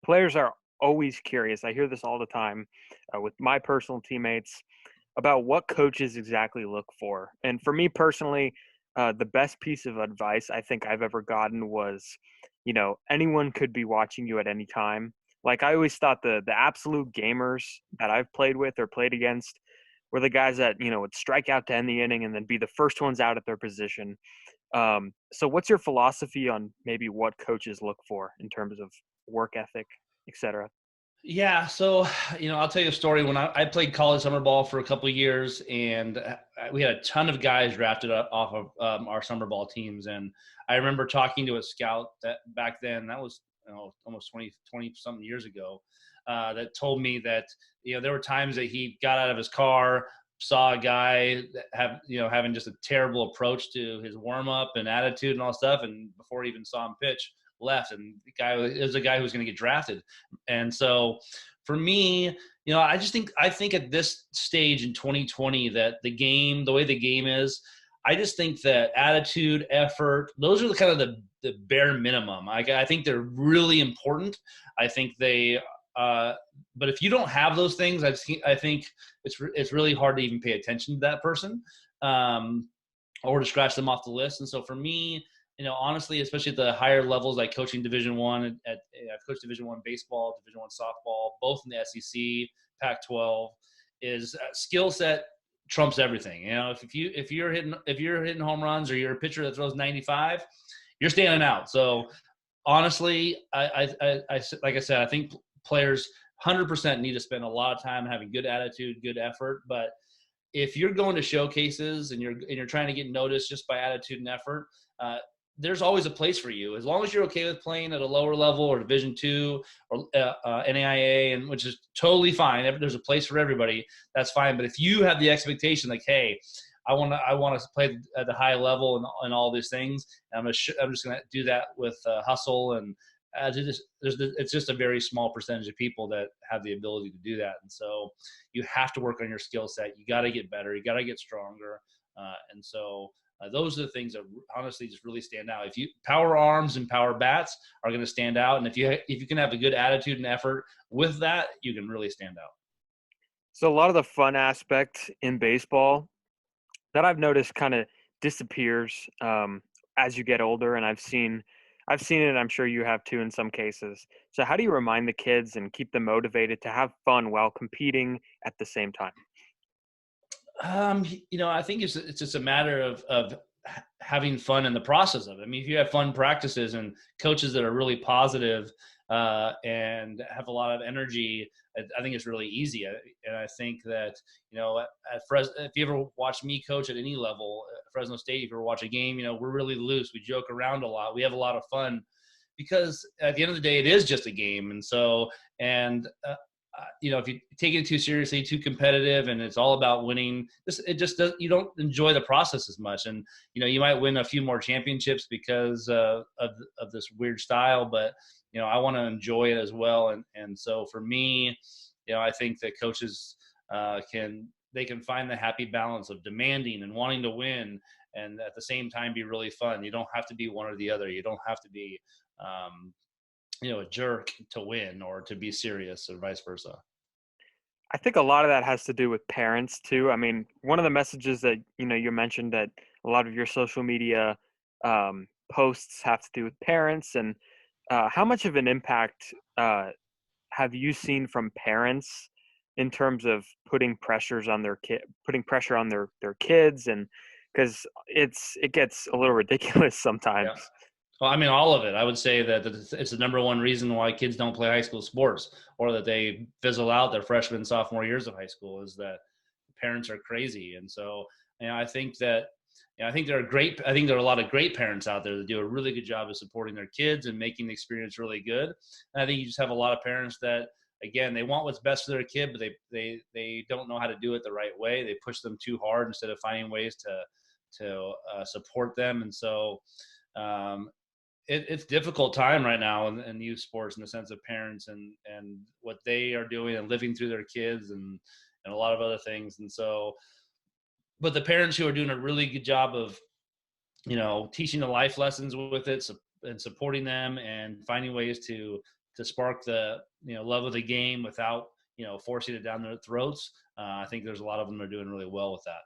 players are always curious. I hear this all the time with my personal teammates about what coaches exactly look for. And for me personally, the best piece of advice I think I've ever gotten was, anyone could be watching you at any time. Like I always thought the absolute gamers that I've played with or played against were the guys that, would strike out to end the inning and then be the first ones out at their position. So what's your philosophy on maybe what coaches look for in terms of work ethic, et cetera? Yeah, so I'll tell you a story. When I played college summer ball for a couple of years, and we had a ton of guys drafted off of our summer ball teams. And I remember talking to a scout that back then, that was almost 20 something years ago, that told me that there were times that he got out of his car, saw a guy that having just a terrible approach to his warm up and attitude and all stuff, and before he even saw him pitch, left, and the guy was a guy who was going to get drafted. And so for me, I think at this stage in 2020 that the way the game is, I just think that attitude, effort, those are the kind of the bare minimum. I think they're really important. I think they but if you don't have those things, I think it's really hard to even pay attention to that person, or to scratch them off the list. And so for me, honestly, especially at the higher levels, like coaching Division I, I've coached Division I baseball, Division I softball, both in the SEC, Pac-12, is skill set trumps everything. If you're hitting home runs, or you're a pitcher that throws 95, you're standing out. So honestly, I like I said, I think players 100% need to spend a lot of time having good attitude, good effort. But if you're going to showcases and you're trying to get noticed just by attitude and effort, there's always a place for you, as long as you're okay with playing at a lower level or Division II or NAIA, and which is totally fine. There's a place for everybody. That's fine. But if you have the expectation, like, hey, I want to play at the high level and all these things, and I'm just going to do that with hustle, and it's just a very small percentage of people that have the ability to do that. And so you have to work on your skill set. You got to get better. You got to get stronger. And so those are the things that honestly just really stand out. If you power arms and power bats are going to stand out, and if you can have a good attitude and effort with that, you can really stand out. So a lot of the fun aspect in baseball that I've noticed kind of disappears as you get older, and I've seen it. I'm sure you have too in some cases. So how do you remind the kids and keep them motivated to have fun while competing at the same time? I think it's just a matter of having fun in the process of it. I mean, if you have fun practices and coaches that are really positive and have a lot of energy, I think it's really easy. And I think that, if you ever watch me coach at any level, at Fresno State, if you ever watch a game, we're really loose. We joke around a lot. We have a lot of fun because at the end of the day, it is just a game. And so, if you take it too seriously, too competitive, and it's all about winning, you don't enjoy the process as much. And you might win a few more championships because of this weird style, but I want to enjoy it as well. And so for me, I think that coaches can find the happy balance of demanding and wanting to win, and at the same time be really fun. You don't have to be one or the other. You don't have to be a jerk to win or to be serious, or vice versa. I think a lot of that has to do with parents too. I mean, one of the messages that you mentioned that a lot of your social media posts have to do with parents, and how much of an impact have you seen from parents in terms of putting pressures on putting pressure on their kids, and because it gets a little ridiculous sometimes. Yeah. Well, I mean, all of it. I would say that it's the number one reason why kids don't play high school sports, or that they fizzle out their freshman and sophomore years of high school, is that parents are crazy. And so, I think that, I think there are a lot of great parents out there that do a really good job of supporting their kids and making the experience really good. And I think you just have a lot of parents that, again, they want what's best for their kid, but they don't know how to do it the right way. They push them too hard instead of finding ways to support them. And so, it's difficult time right now in youth sports, in the sense of parents and what they are doing and living through their kids and a lot of other things. And so, but the parents who are doing a really good job of, teaching the life lessons with it and supporting them and finding ways to to spark the love of the game without forcing it down their throats. I think there's a lot of them that are doing really well with that.